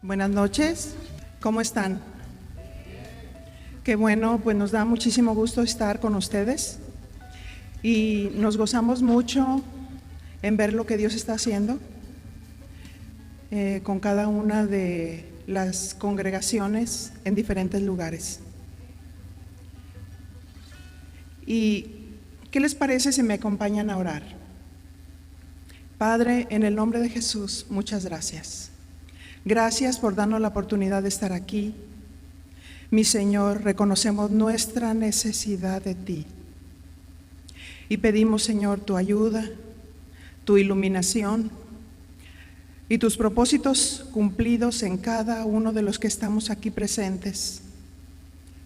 Buenas noches, ¿cómo están? Qué bueno, pues nos da muchísimo gusto estar con ustedes y nos gozamos mucho en ver lo que Dios está haciendo con cada una de las congregaciones en diferentes lugares. ¿Y qué les parece si me acompañan a orar? Padre, en el nombre de Jesús, muchas gracias. Gracias por darnos la oportunidad de estar aquí. Mi Señor, reconocemos nuestra necesidad de ti y pedimos, Señor, tu ayuda, tu iluminación y tus propósitos cumplidos en cada uno de los que estamos aquí presentes,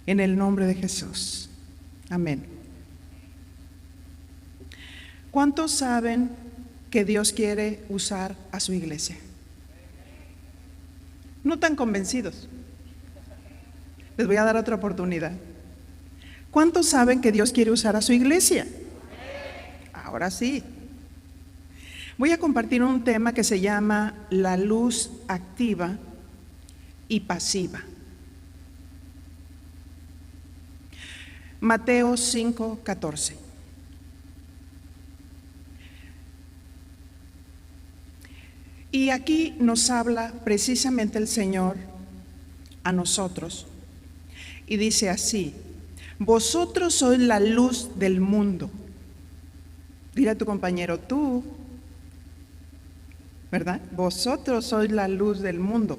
en el nombre de Jesús. Amén. ¿Cuántos saben que Dios quiere usar a su iglesia? No tan convencidos. Les voy a dar otra oportunidad. ¿Cuántos saben que Dios quiere usar a su iglesia? Ahora sí. Voy a compartir un tema que se llama la luz activa y pasiva. Mateo 5:14. Y aquí nos habla precisamente el Señor a nosotros. Y dice así: vosotros sois la luz del mundo. Dile a tu compañero, tú, ¿verdad? Vosotros sois la luz del mundo.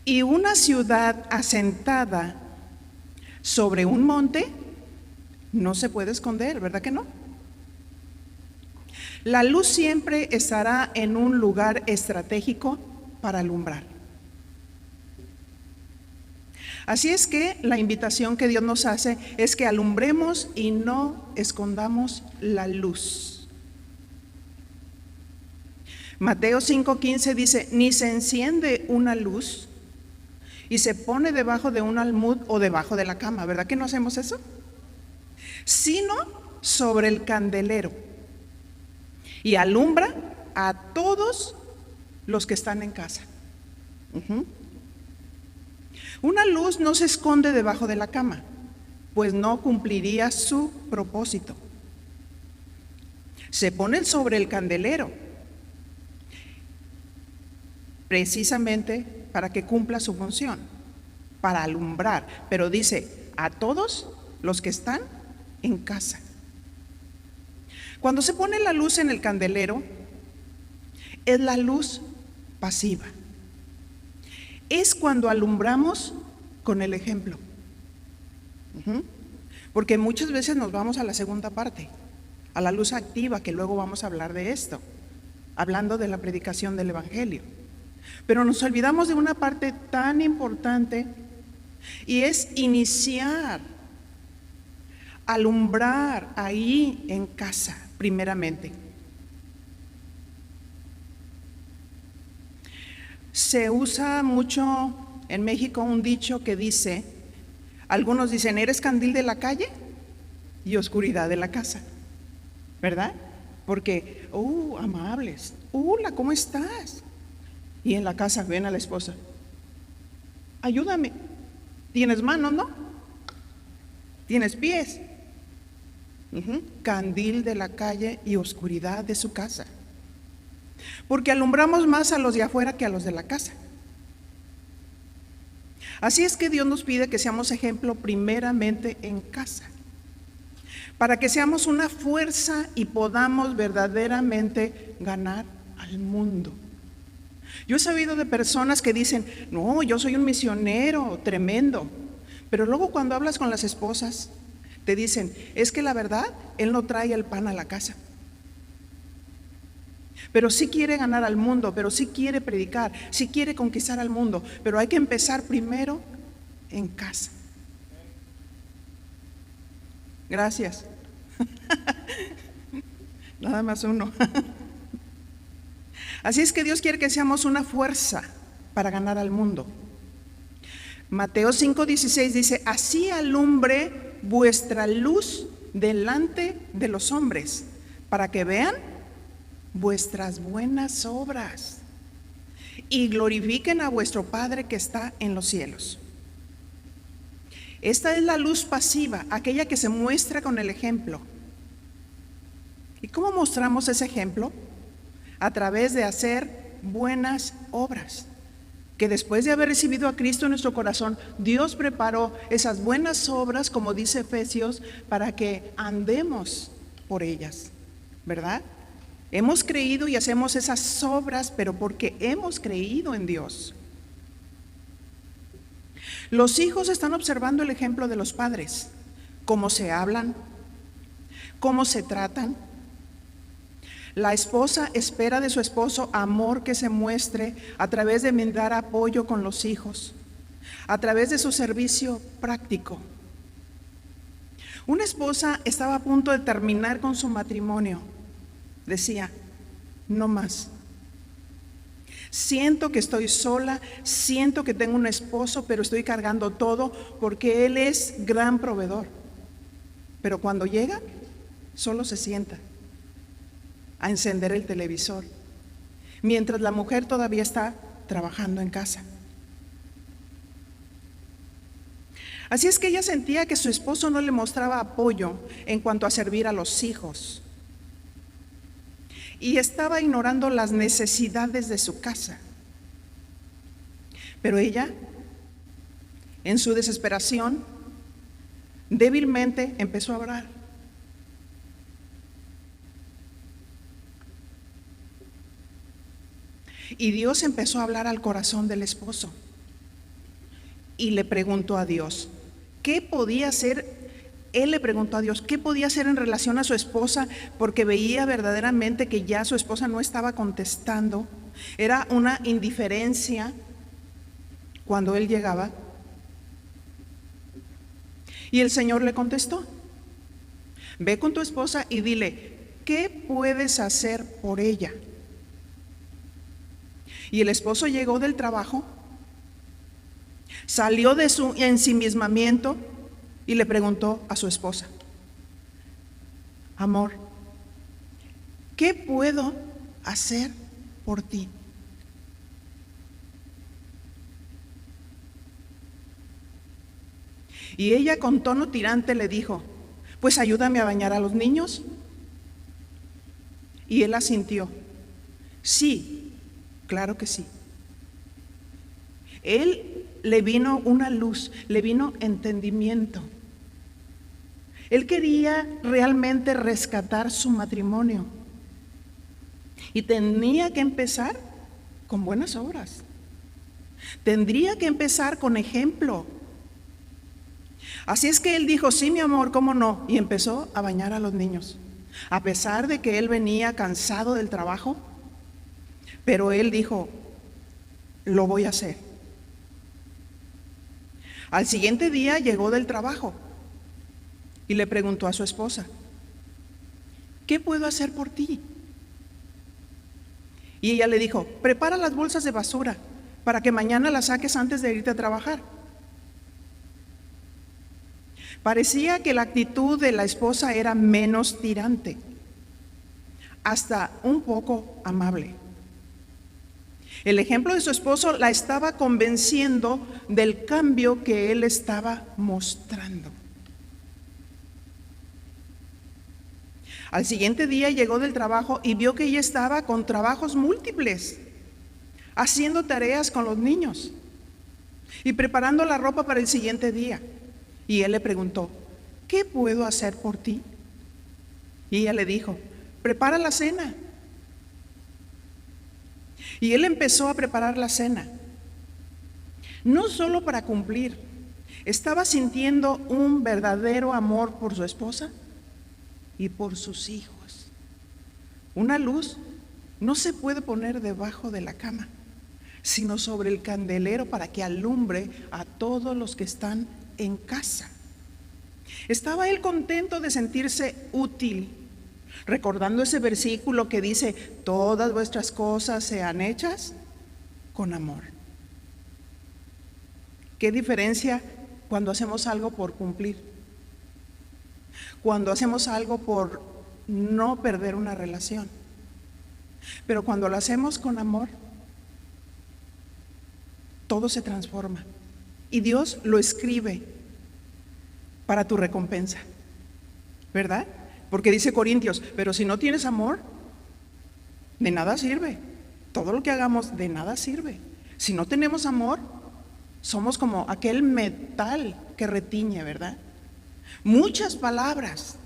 Y una ciudad asentada sobre un monte no se puede esconder, ¿verdad que no? La luz siempre estará en un lugar estratégico para alumbrar. Así es que la invitación que Dios nos hace es que alumbremos y no escondamos la luz. Mateo 5:15 dice: ni se enciende una luz y se pone debajo de un almud o debajo de la cama, ¿verdad que no hacemos eso? Sino sobre el candelero, y alumbra a todos los que están en casa. Una luz no se esconde debajo de la cama, pues no cumpliría su propósito. Se pone sobre el candelero, precisamente para que cumpla su función, para alumbrar. Pero dice, a todos los que están en casa. Cuando se pone la luz en el candelero, es la luz pasiva. Es cuando alumbramos con el ejemplo. Porque muchas veces nos vamos a la segunda parte, a la luz activa, que luego vamos a hablar de esto, hablando de la predicación del Evangelio. Pero nos olvidamos de una parte tan importante, y es iniciar, alumbrar ahí en casa, primeramente. Se usa mucho en México un dicho que dice, algunos dicen, eres candil de la calle y oscuridad de la casa, ¿verdad? Porque, amables, hola, ¿cómo estás? Y en la casa ven a la esposa, ayúdame, tienes manos, ¿no? Tienes pies. Candil de la calle y oscuridad de su casa. Porque alumbramos más a los de afuera que a los de la casa. Así es que Dios nos pide que seamos ejemplo primeramente en casa, para que seamos una fuerza y podamos verdaderamente ganar al mundo. Yo he sabido de personas que dicen, no, yo soy un misionero tremendo, pero luego cuando hablas con las esposas, te dicen, es que la verdad, él no trae el pan a la casa. Pero sí quiere ganar al mundo, pero sí quiere predicar, sí quiere conquistar al mundo, pero hay que empezar primero en casa. Gracias. Nada más uno. Así es que Dios quiere que seamos una fuerza para ganar al mundo. Mateo 5:16 dice, así alumbre vuestra luz delante de los hombres, para que vean vuestras buenas obras y glorifiquen a vuestro Padre que está en los cielos. Esta es la luz pasiva, aquella que se muestra con el ejemplo. ¿Y cómo mostramos ese ejemplo? A través de hacer buenas obras. Que después de haber recibido a Cristo en nuestro corazón, Dios preparó esas buenas obras, como dice Efesios, para que andemos por ellas, ¿verdad? Hemos creído y hacemos esas obras, pero porque hemos creído en Dios. Los hijos están observando el ejemplo de los padres, cómo se hablan, cómo se tratan. La esposa espera de su esposo amor que se muestre a través de brindar apoyo con los hijos, a través de su servicio práctico. Una esposa estaba a punto de terminar con su matrimonio. Decía, no más. Siento que estoy sola, siento que tengo un esposo, pero estoy cargando todo porque él es gran proveedor. Pero cuando llega, solo se sienta a encender el televisor, mientras la mujer todavía está trabajando en casa. Así es que ella sentía que su esposo no le mostraba apoyo en cuanto a servir a los hijos, y estaba ignorando las necesidades de su casa. Pero ella, en su desesperación, débilmente empezó a orar. Y Dios empezó a hablar al corazón del esposo y le preguntó a Dios, ¿qué podía hacer? Él le preguntó a Dios, ¿qué podía hacer en relación a su esposa? Porque veía verdaderamente que ya su esposa no estaba contestando. Era una indiferencia cuando él llegaba. Y el Señor le contestó, ve con tu esposa y dile, ¿qué puedes hacer por ella? Y el esposo llegó del trabajo, salió de su ensimismamiento y le preguntó a su esposa, amor, ¿qué puedo hacer por ti? Y ella con tono tirante le dijo, pues ayúdame a bañar a los niños. Y él asintió, sí. Claro que sí. Él le vino una luz, le vino entendimiento. Él quería realmente rescatar su matrimonio y tenía que empezar con buenas obras. Tendría que empezar con ejemplo. Así es que él dijo, sí, mi amor, ¿cómo no? Y empezó a bañar a los niños. A pesar de que él venía cansado del trabajo, pero él dijo, lo voy a hacer. Al siguiente día llegó del trabajo y le preguntó a su esposa, ¿qué puedo hacer por ti? Y ella le dijo, prepara las bolsas de basura para que mañana las saques antes de irte a trabajar. Parecía que la actitud de la esposa era menos tirante, hasta un poco amable. El ejemplo de su esposo la estaba convenciendo del cambio que él estaba mostrando. Al siguiente día llegó del trabajo y vio que ella estaba con trabajos múltiples, haciendo tareas con los niños y preparando la ropa para el siguiente día. Y él le preguntó, ¿qué puedo hacer por ti? Y ella le dijo, prepara la cena. Y él empezó a preparar la cena, no solo para cumplir, estaba sintiendo un verdadero amor por su esposa y por sus hijos. Una luz no se puede poner debajo de la cama, sino sobre el candelero para que alumbre a todos los que están en casa. Estaba él contento de sentirse útil, recordando ese versículo que dice, todas vuestras cosas sean hechas con amor. ¿Qué diferencia cuando hacemos algo por cumplir? Cuando hacemos algo por no perder una relación. Pero cuando lo hacemos con amor, todo se transforma. Y Dios lo escribe para tu recompensa, ¿verdad? Porque dice Corintios, pero si no tienes amor, de nada sirve. Todo lo que hagamos de nada sirve. Si no tenemos amor, somos como aquel metal que retiñe, ¿verdad? Muchas palabras,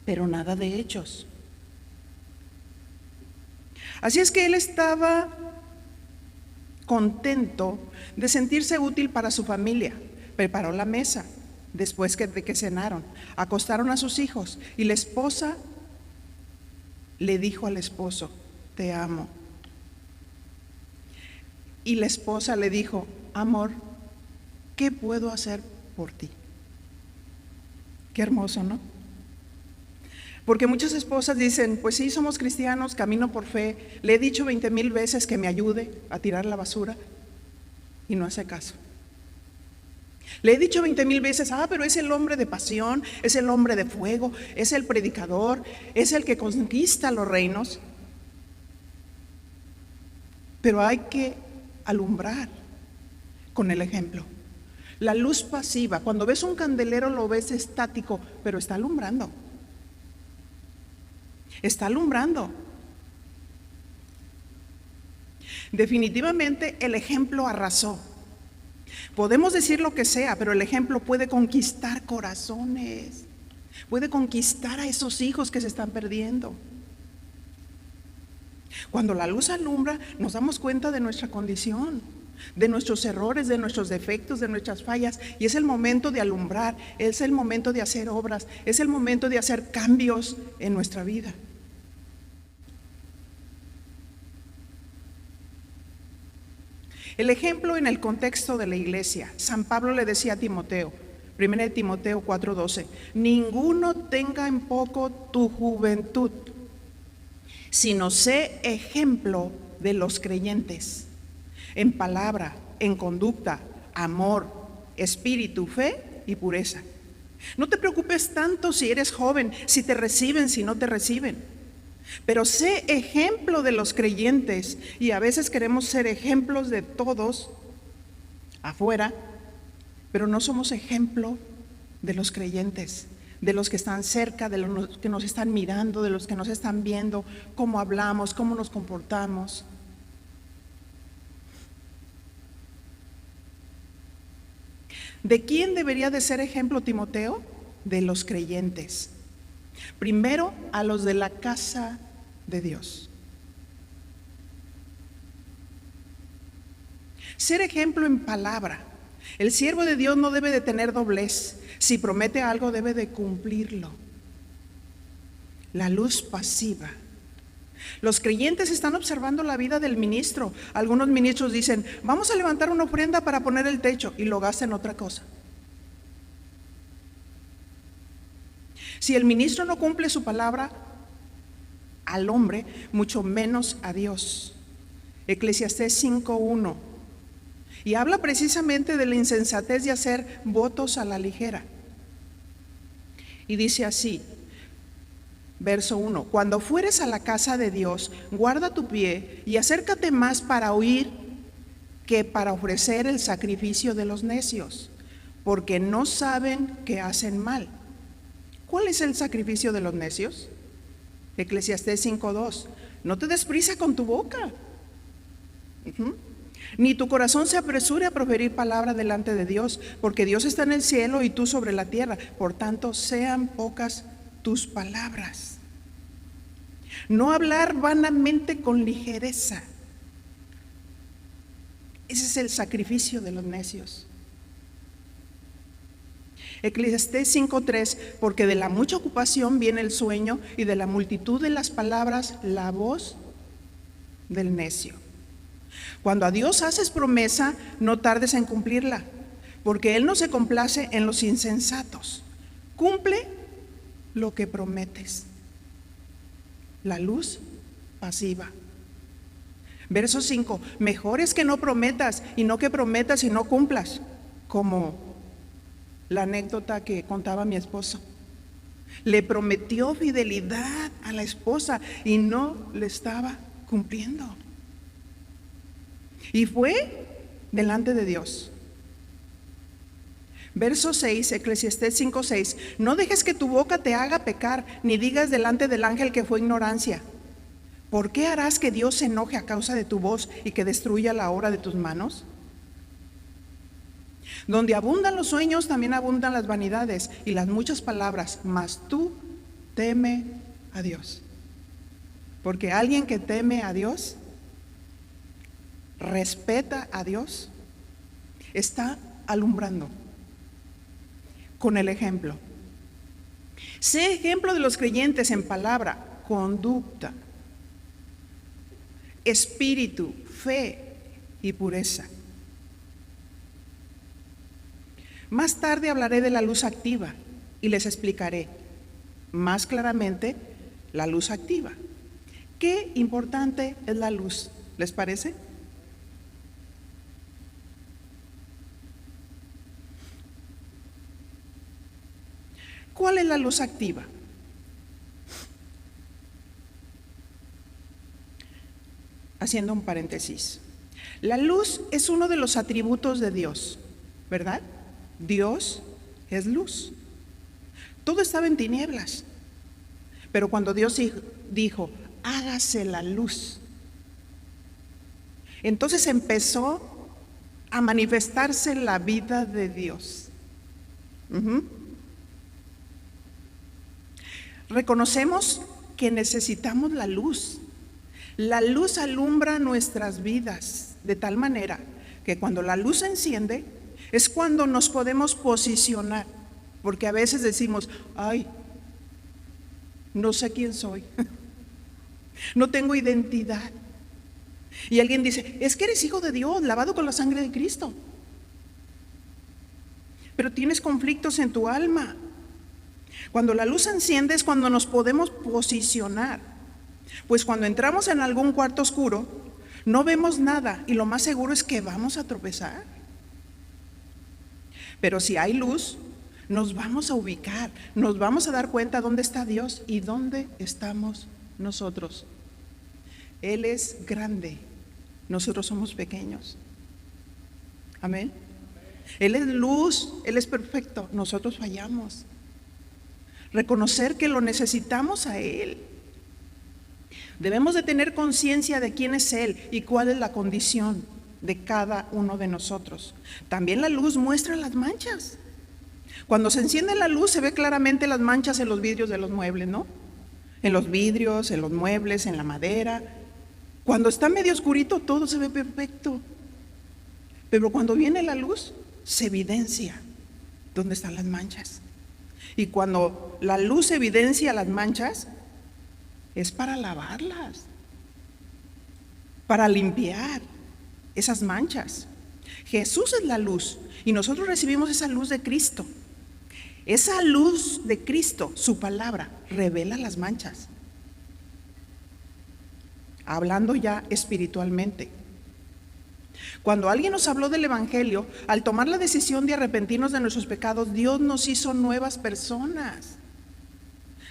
pero nada de hechos. Así es que él estaba contento de sentirse útil para su familia. Preparó la mesa después de que cenaron, acostaron a sus hijos y la esposa le dijo al esposo, te amo. Y la esposa le dijo, amor, ¿qué puedo hacer por ti? Qué hermoso, ¿no? Porque muchas esposas dicen, pues sí, somos cristianos, camino por fe, le he dicho 20,000 veces que me ayude a tirar la basura y no hace caso. Le he dicho 20,000 veces, pero es el hombre de pasión, es el hombre de fuego, es el predicador, es el que conquista los reinos. Pero hay que alumbrar con el ejemplo. La luz pasiva, cuando ves un candelero lo ves estático, pero está alumbrando. Está alumbrando. Definitivamente el ejemplo arrasó. Podemos decir lo que sea, pero el ejemplo puede conquistar corazones, puede conquistar a esos hijos que se están perdiendo. Cuando la luz alumbra, nos damos cuenta de nuestra condición, de nuestros errores, de nuestros defectos, de nuestras fallas, y es el momento de alumbrar, es el momento de hacer obras, es el momento de hacer cambios en nuestra vida. El ejemplo en el contexto de la iglesia, San Pablo le decía a Timoteo, 1 Timoteo 4:12, ninguno tenga en poco tu juventud, sino sé ejemplo de los creyentes, en palabra, en conducta, amor, espíritu, fe y pureza. No te preocupes tanto si eres joven, si te reciben, si no te reciben. Pero sé ejemplo de los creyentes, y a veces queremos ser ejemplos de todos afuera, pero no somos ejemplo de los creyentes, de los que están cerca, de los que nos están mirando, de los que nos están viendo, cómo hablamos, cómo nos comportamos. ¿De quién debería de ser ejemplo Timoteo? De los creyentes. Primero, a los de la casa de Dios. Ser ejemplo en palabra. El siervo de Dios no debe de tener doblez. Si promete algo, debe de cumplirlo. La luz pasiva. Los creyentes están observando la vida del ministro. Algunos ministros dicen, vamos a levantar una ofrenda para poner el techo, y lo gastan en otra cosa. Si el ministro no cumple su palabra al hombre, mucho menos a Dios. Eclesiastés 5:1. Y habla precisamente de la insensatez de hacer votos a la ligera. Y dice así, verso 1, cuando fueres a la casa de Dios, guarda tu pie y acércate más para oír que para ofrecer el sacrificio de los necios, porque no saben que hacen mal. ¿Cuál es el sacrificio de los necios? Eclesiastés 5:2. No te des prisa con tu boca, ni tu corazón se apresure a proferir palabra delante de Dios, porque Dios está en el cielo y tú sobre la tierra. Por tanto, sean pocas tus palabras. No hablar vanamente con ligereza. Ese es el sacrificio de los necios. Eclesiastés 5:3, porque de la mucha ocupación viene el sueño, y de la multitud de las palabras la voz del necio. Cuando a Dios haces promesa, no tardes en cumplirla, porque Él no se complace en los insensatos. Cumple lo que prometes. La luz pasiva. Verso 5, mejor es que no prometas, y no que prometas y no cumplas, como la anécdota que contaba mi esposo. Le prometió fidelidad a la esposa y no le estaba cumpliendo. Y fue delante de Dios. Verso 6, Eclesiastés 5:6. No dejes que tu boca te haga pecar, ni digas delante del ángel que fue ignorancia. ¿Por qué harás que Dios se enoje a causa de tu voz y que destruya la obra de tus manos? Donde abundan los sueños, también abundan las vanidades y las muchas palabras, mas tú teme a Dios. Porque alguien que teme a Dios, respeta a Dios, está alumbrando con el ejemplo. Sé ejemplo de los creyentes en palabra, conducta, espíritu, fe y pureza. Más tarde hablaré de la luz activa y les explicaré más claramente la luz activa. Qué importante es la luz, ¿les parece? ¿Cuál es la luz activa? Haciendo un paréntesis. La luz es uno de los atributos de Dios, ¿verdad? Dios es luz. Todo estaba en tinieblas. Pero cuando Dios dijo, hágase la luz, entonces empezó a manifestarse la vida de Dios. Reconocemos que necesitamos la luz. La luz alumbra nuestras vidas de tal manera que cuando la luz se enciende es cuando nos podemos posicionar, porque a veces decimos, ay, no sé quién soy, no tengo identidad. Y alguien dice, es que eres hijo de Dios, lavado con la sangre de Cristo, pero tienes conflictos en tu alma. Cuando la luz se enciende es cuando nos podemos posicionar, pues cuando entramos en algún cuarto oscuro no vemos nada y lo más seguro es que vamos a tropezar. Pero si hay luz, nos vamos a ubicar, nos vamos a dar cuenta dónde está Dios y dónde estamos nosotros. Él es grande, nosotros somos pequeños. Amén. Él es luz, Él es perfecto, nosotros fallamos. Reconocer que lo necesitamos a Él. Debemos de tener conciencia de quién es Él y cuál es la condición de cada uno de nosotros. También la luz muestra las manchas. Cuando se enciende la luz se ve claramente las manchas en los vidrios de los muebles, ¿no? En los vidrios, en los muebles, en la madera. Cuando está medio oscurito todo se ve perfecto. Pero cuando viene la luz se evidencia dónde están las manchas. Y cuando la luz evidencia las manchas, es para lavarlas, para limpiar esas manchas. Jesús es la luz y nosotros recibimos esa luz de Cristo. Esa luz de Cristo, su palabra, revela las manchas. Hablando ya espiritualmente. Cuando alguien nos habló del Evangelio, al tomar la decisión de arrepentirnos de nuestros pecados, Dios nos hizo nuevas personas.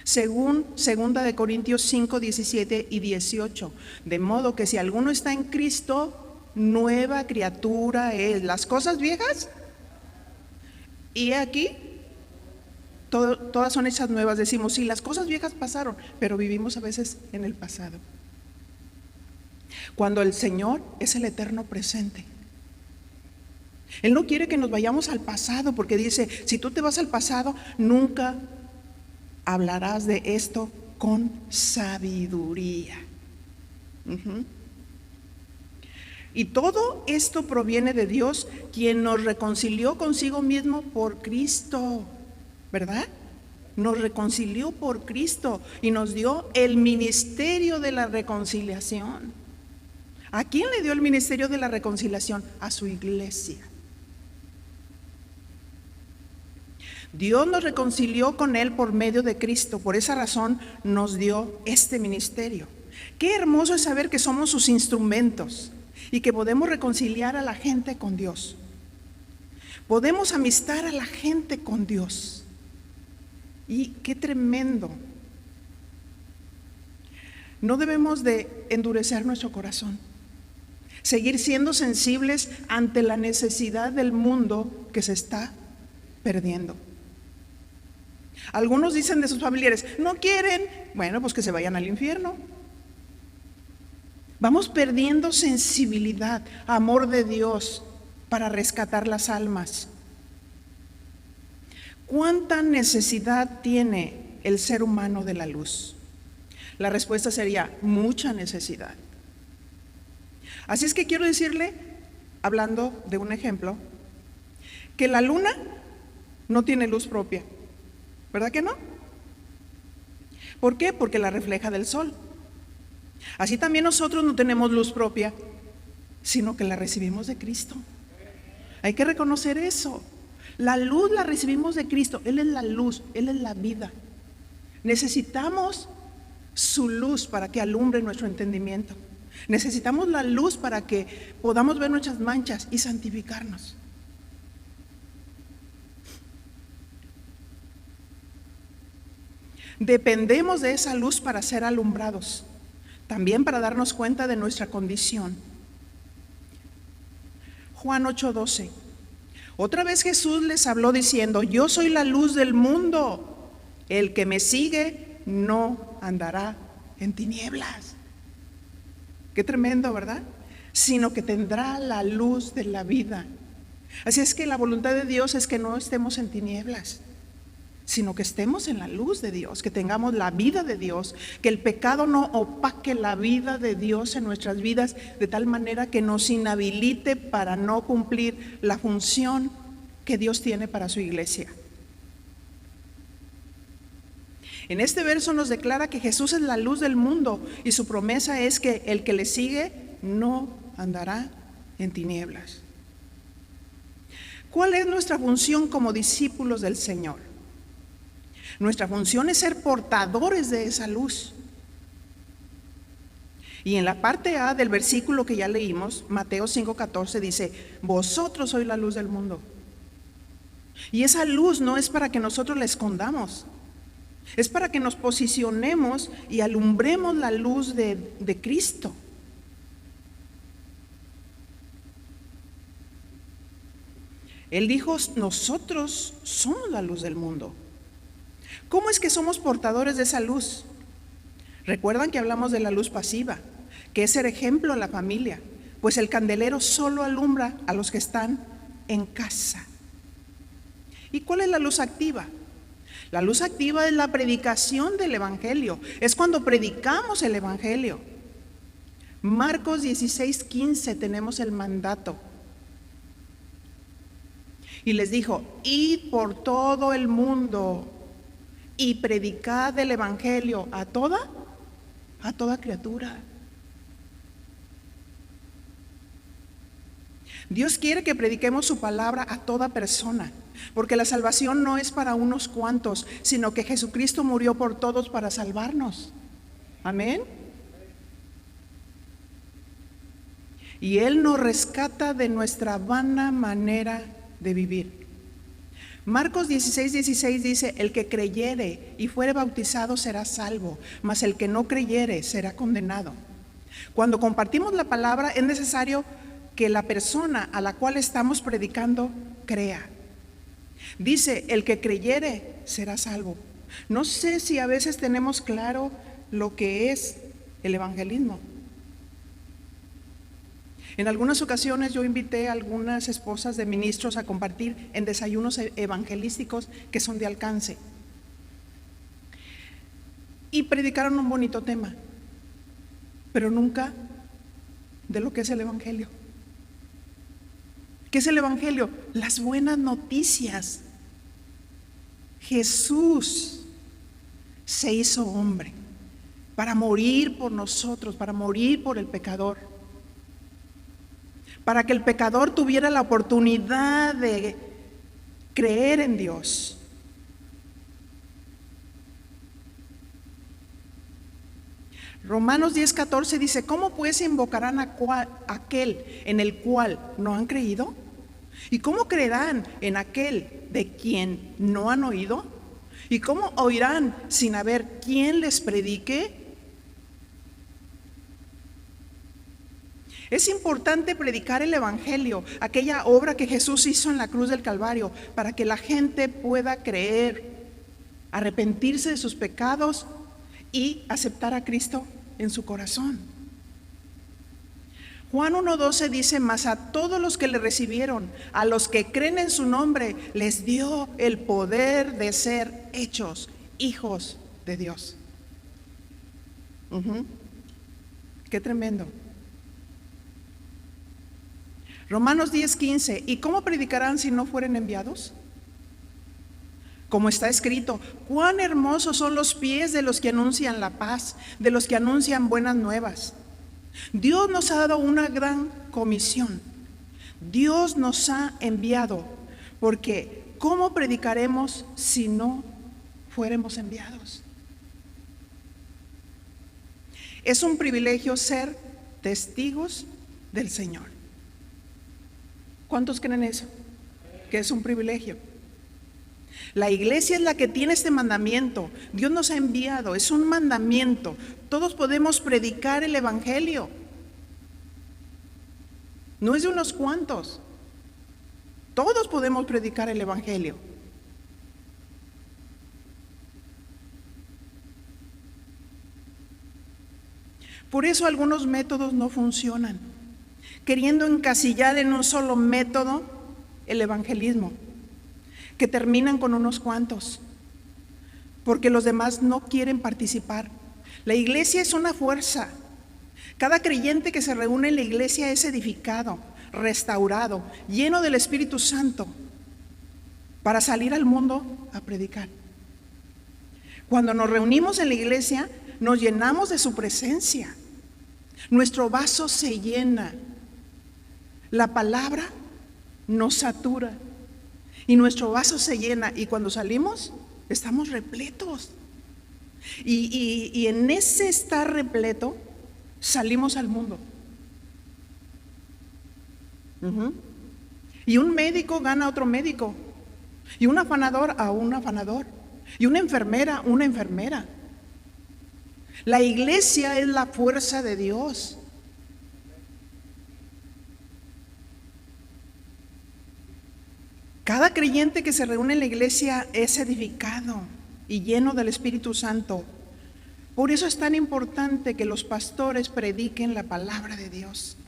Según 2 Corintios 5, 17 y 18. De modo que si alguno está en Cristo, nueva criatura es. Las cosas viejas, y aquí, todas son hechas nuevas. Decimos, sí, las cosas viejas pasaron, pero vivimos a veces en el pasado. Cuando el Señor es el eterno presente. Él no quiere que nos vayamos al pasado, porque dice, si tú te vas al pasado, nunca hablarás de esto con sabiduría. Y todo esto proviene de Dios, quien nos reconcilió consigo mismo por Cristo, ¿verdad? Nos reconcilió por Cristo y nos dio el ministerio de la reconciliación. ¿A quién le dio el ministerio de la reconciliación? A su iglesia. Dios nos reconcilió con Él por medio de Cristo. Por esa razón nos dio este ministerio. Qué hermoso es saber que somos sus instrumentos y que podemos reconciliar a la gente con Dios. Podemos amistar a la gente con Dios. Y qué tremendo. No debemos de endurecer nuestro corazón. seguir siendo sensibles ante la necesidad del mundo que se está perdiendo. Algunos dicen de sus familiares, no quieren, bueno, pues que se vayan al infierno. Vamos perdiendo sensibilidad, amor de Dios para rescatar las almas. ¿Cuánta necesidad tiene el ser humano de la luz? La respuesta sería mucha necesidad. Así es que quiero decirle, hablando de un ejemplo, que la luna no tiene luz propia, ¿verdad que no? ¿Por qué? Porque la refleja del sol. Así también nosotros no tenemos luz propia, sino que la recibimos de Cristo. Hay que reconocer eso. La luz la recibimos de Cristo. Él es la luz, Él es la vida. Necesitamos su luz para que alumbre nuestro entendimiento. Necesitamos la luz para que podamos ver nuestras manchas y santificarnos. Dependemos de esa luz para ser alumbrados, también para darnos cuenta de nuestra condición. Juan 8:12. Otra vez Jesús les habló diciendo, yo soy la luz del mundo, el que me sigue no andará en tinieblas. Qué tremendo, ¿verdad? Sino que tendrá la luz de la vida. Así es que la voluntad de Dios es que no estemos en tinieblas, sino que estemos en la luz de Dios, que tengamos la vida de Dios, que el pecado no opaque la vida de Dios en nuestras vidas de tal manera que nos inhabilite para no cumplir la función que Dios tiene para su iglesia. En este verso nos declara que Jesús es la luz del mundo y su promesa es que el que le sigue no andará en tinieblas. ¿Cuál es nuestra función como discípulos del Señor? Nuestra función es ser portadores de esa luz. Y en la parte A del versículo que ya leímos, Mateo 5:14 dice, vosotros sois la luz del mundo. Y esa luz no es para que nosotros la escondamos, es para que nos posicionemos y alumbremos la luz de Cristo. Él dijo, nosotros somos la luz del mundo. ¿Cómo es que somos portadores de esa luz? Recuerdan que hablamos de la luz pasiva, que es ser ejemplo a la familia, pues el candelero solo alumbra a los que están en casa. ¿Y cuál es la luz activa? La luz activa es la predicación del Evangelio, es cuando predicamos el Evangelio. Marcos 16:15 tenemos el mandato. Y les dijo, id por todo el mundo y predicad el Evangelio a toda criatura. Dios quiere que prediquemos su palabra a toda persona, porque la salvación no es para unos cuantos, sino que Jesucristo murió por todos para salvarnos. Amén. Y Él nos rescata de nuestra vana manera de vivir. Marcos 16:16 dice, el que creyere y fuere bautizado será salvo, mas el que no creyere será condenado. Cuando compartimos la palabra es necesario que la persona a la cual estamos predicando crea. Dice, el que creyere será salvo. No sé si a veces tenemos claro lo que es el evangelismo. En algunas ocasiones yo invité a algunas esposas de ministros a compartir en desayunos evangelísticos que son de alcance. Y predicaron un bonito tema, pero nunca de lo que es el evangelio. ¿Qué es el evangelio? Las buenas noticias. Jesús se hizo hombre para morir por nosotros, para morir por el pecador, para que el pecador tuviera la oportunidad de creer en Dios. Romanos 10:14 dice, ¿cómo pues invocarán a aquel en el cual no han creído? ¿Y cómo creerán en aquel de quien no han oído? ¿Y cómo oirán sin haber quien les predique? Es importante predicar el Evangelio, aquella obra que Jesús hizo en la cruz del Calvario, para que la gente pueda creer, arrepentirse de sus pecados y aceptar a Cristo en su corazón. Juan 1:12 dice: mas a todos los que le recibieron, a los que creen en su nombre, les dio el poder de ser hechos hijos de Dios. Qué tremendo. Romanos 10:15: ¿y cómo predicarán si no fueren enviados? Como está escrito: cuán hermosos son los pies de los que anuncian la paz, de los que anuncian buenas nuevas. Dios nos ha dado una gran comisión. Dios nos ha enviado, porque ¿cómo predicaremos si no fuéramos enviados? Es un privilegio ser testigos del Señor. ¿Cuántos creen eso? Que es un privilegio. La iglesia es la que tiene este mandamiento. Dios nos ha enviado, es un mandamiento. Todos podemos predicar el Evangelio. No es de unos cuantos. Todos podemos predicar el Evangelio. Por eso algunos métodos no funcionan, queriendo encasillar en un solo método el evangelismo, que terminan con unos cuantos, porque los demás no quieren participar. La iglesia es una fuerza. Cada creyente que se reúne en la iglesia es edificado, restaurado, lleno del Espíritu Santo, para salir al mundo a predicar. Cuando nos reunimos en la iglesia, nos llenamos de su presencia. Nuestro vaso se llena. La palabra nos satura y nuestro vaso se llena, y cuando salimos estamos repletos. Y en ese estar repleto salimos al mundo. Y un médico gana a otro médico, y un afanador a un afanador, y una enfermera una enfermera. La iglesia es la fuerza de Dios. Cada creyente que se reúne en la iglesia es edificado y lleno del Espíritu Santo. Por eso es tan importante que los pastores prediquen la palabra de Dios,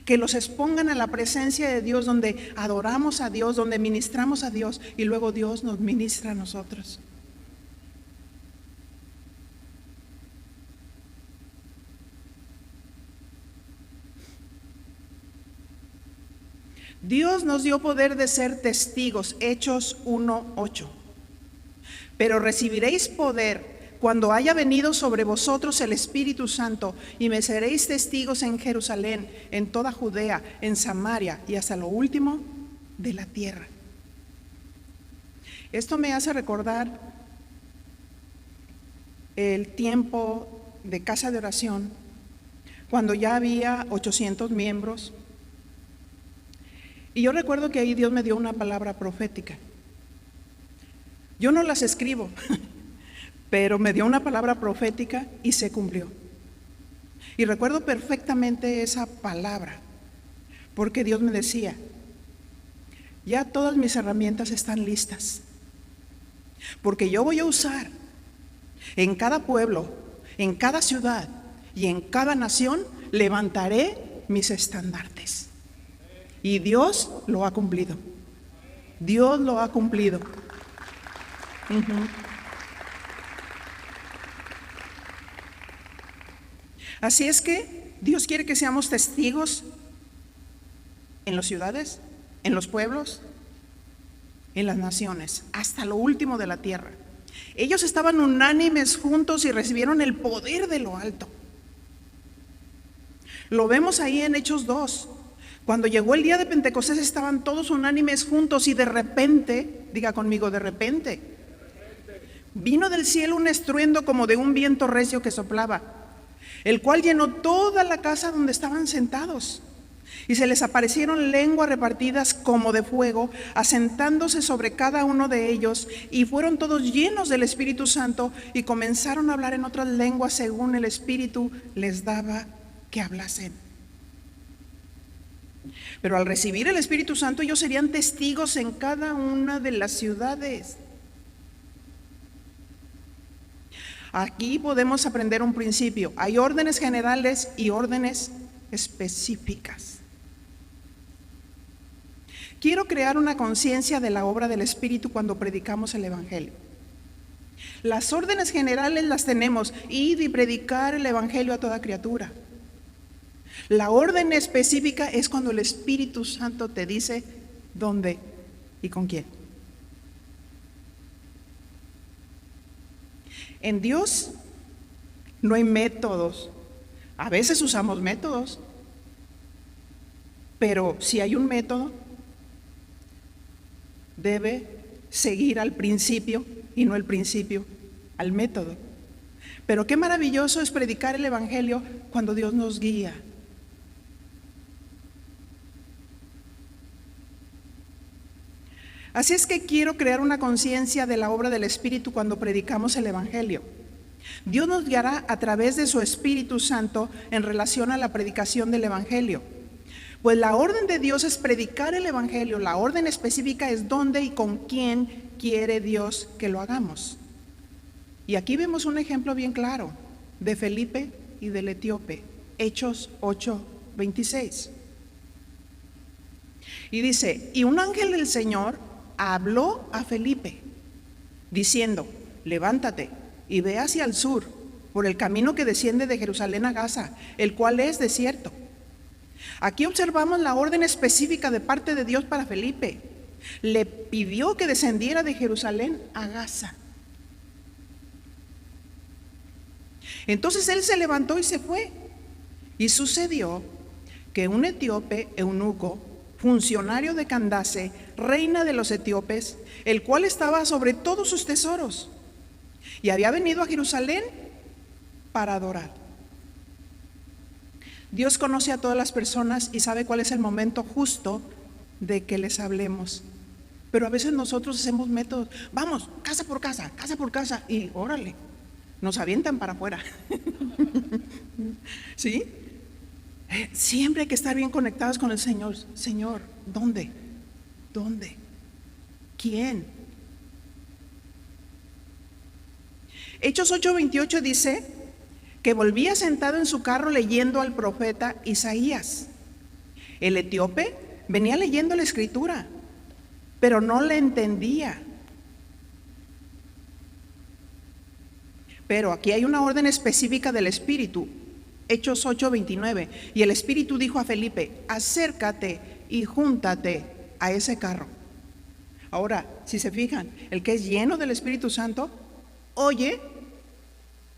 que los expongan a la presencia de Dios, donde adoramos a Dios, donde ministramos a Dios, y luego Dios nos ministra a nosotros. Dios nos dio poder de ser testigos, Hechos 1:8. Pero recibiréis poder cuando haya venido sobre vosotros el Espíritu Santo, y me seréis testigos en Jerusalén, en toda Judea, en Samaria y hasta lo último de la tierra. Esto me hace recordar el tiempo de casa de oración, cuando ya había 800 miembros. Y yo recuerdo que ahí Dios me dio una palabra profética. Yo no las escribo, pero me dio una palabra profética y se cumplió. Y recuerdo perfectamente esa palabra, porque Dios me decía: ya todas mis herramientas están listas, porque yo voy a usar en cada pueblo, en cada ciudad y en cada nación, levantaré mis estandartes. Y Dios lo ha cumplido. Dios lo ha cumplido. Así es que Dios quiere que seamos testigos en las ciudades, en los pueblos, en las naciones, hasta lo último de la tierra. Ellos estaban unánimes juntos y recibieron el poder de lo alto. Lo vemos ahí en Hechos 2. Cuando llegó el día de Pentecostés, estaban todos unánimes juntos, y de repente, diga conmigo, de repente, vino del cielo un estruendo como de un viento recio que soplaba, el cual llenó toda la casa donde estaban sentados. Y se les aparecieron lenguas repartidas como de fuego, asentándose sobre cada uno de ellos, y fueron todos llenos del Espíritu Santo, y comenzaron a hablar en otras lenguas según el Espíritu les daba que hablasen. Pero al recibir el Espíritu Santo, ellos serían testigos en cada una de las ciudades. Aquí podemos aprender un principio. Hay órdenes generales y órdenes específicas. Quiero crear una conciencia de la obra del Espíritu cuando predicamos el Evangelio. Las órdenes generales las tenemos: id y predicar el Evangelio a toda criatura. La orden específica es cuando el Espíritu Santo te dice dónde y con quién. En Dios no hay métodos. A veces usamos métodos, pero si hay un método, debe seguir al principio y no el principio al método. Pero qué maravilloso es predicar el Evangelio cuando Dios nos guía. Así es que quiero crear una conciencia de la obra del Espíritu cuando predicamos el Evangelio. Dios nos guiará a través de su Espíritu Santo en relación a la predicación del Evangelio. Pues la orden de Dios es predicar el Evangelio. La orden específica es dónde y con quién quiere Dios que lo hagamos. Y aquí vemos un ejemplo bien claro de Felipe y del etíope. Hechos 8:26. Y dice: y un ángel del Señor habló a Felipe, diciendo: levántate y ve hacia el sur, por el camino que desciende de Jerusalén a Gaza, el cual es desierto. Aquí observamos la orden específica de parte de Dios para Felipe. Le pidió que descendiera de Jerusalén a Gaza. Entonces él se levantó y se fue. Y sucedió que un etíope eunuco, funcionario de Candace, reina de los etíopes, el cual estaba sobre todos sus tesoros, y había venido a Jerusalén para adorar. Dios conoce a todas las personas y sabe cuál es el momento justo de que les hablemos. Pero a veces nosotros hacemos métodos. Vamos, casa por casa, y órale, nos avientan para afuera. ¿Sí? Siempre hay que estar bien conectados con el Señor. Señor, ¿dónde? ¿Dónde? ¿Quién? Hechos 8:28 dice que volvía sentado en su carro leyendo al profeta Isaías. El etíope venía leyendo la escritura, pero no la entendía. Pero aquí hay una orden específica del Espíritu. Hechos 8:29. Y el Espíritu dijo a Felipe: acércate y júntate a ese carro. Ahora, si se fijan, el que es lleno del Espíritu Santo oye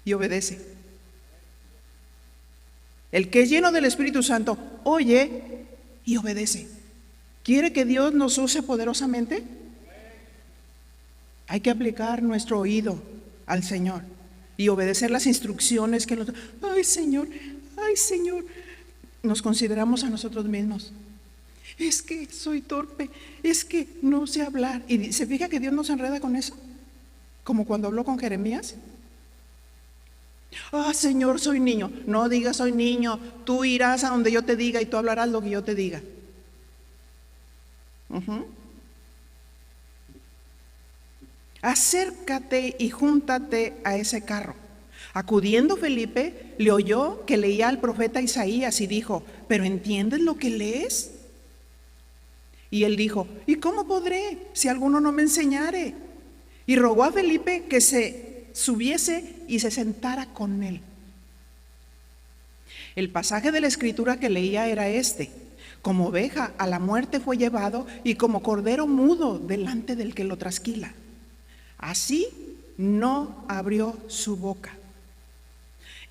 y obedece. El que es lleno del Espíritu Santo oye y obedece. ¿Quiere que Dios nos use poderosamente? Hay que aplicar nuestro oído al Señor y obedecer las instrucciones que nos... Ay Señor, nos consideramos a nosotros mismos. Es que soy torpe, es que no sé hablar. Y se fija que Dios nos enreda con eso, como cuando habló con Jeremías. Ah, Señor, soy niño. No digas soy niño, tú irás a donde yo te diga y tú hablarás lo que yo te diga. Acércate y júntate a ese carro. Acudiendo Felipe, le oyó que leía al profeta Isaías y dijo: ¿pero entiendes lo que lees? Y él dijo: ¿y cómo podré si alguno no me enseñare? Y rogó a Felipe que se subiese y se sentara con él. El pasaje de la escritura que leía era este: como oveja a la muerte fue llevado, y como cordero mudo delante del que lo trasquila, así no abrió su boca.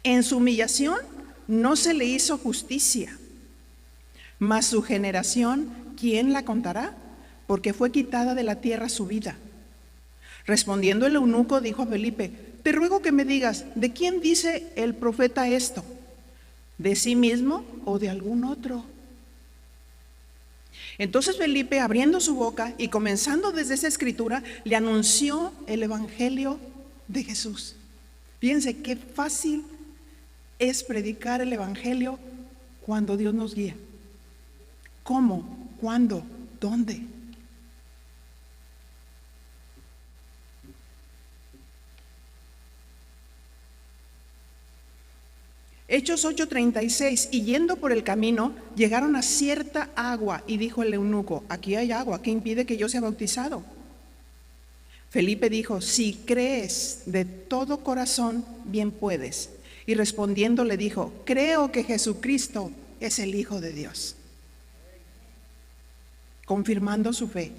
En su humillación no se le hizo justicia. Mas su generación, ¿quién la contará? Porque fue quitada de la tierra su vida. Respondiendo el eunuco dijo a Felipe: te ruego que me digas, ¿de quién dice el profeta esto? ¿De sí mismo o de algún otro? Entonces Felipe, abriendo su boca y comenzando desde esa escritura, le anunció el Evangelio de Jesús. Fíjense qué fácil es predicar el Evangelio cuando Dios nos guía. ¿Cómo? ¿Cuándo? ¿Dónde? Hechos 8:36, y yendo por el camino, llegaron a cierta agua, y dijo el eunuco: aquí hay agua, ¿qué impide que yo sea bautizado? Felipe dijo: si crees de todo corazón, bien puedes. Y respondiendo le dijo: creo que Jesucristo es el Hijo de Dios. Confirmando su fe.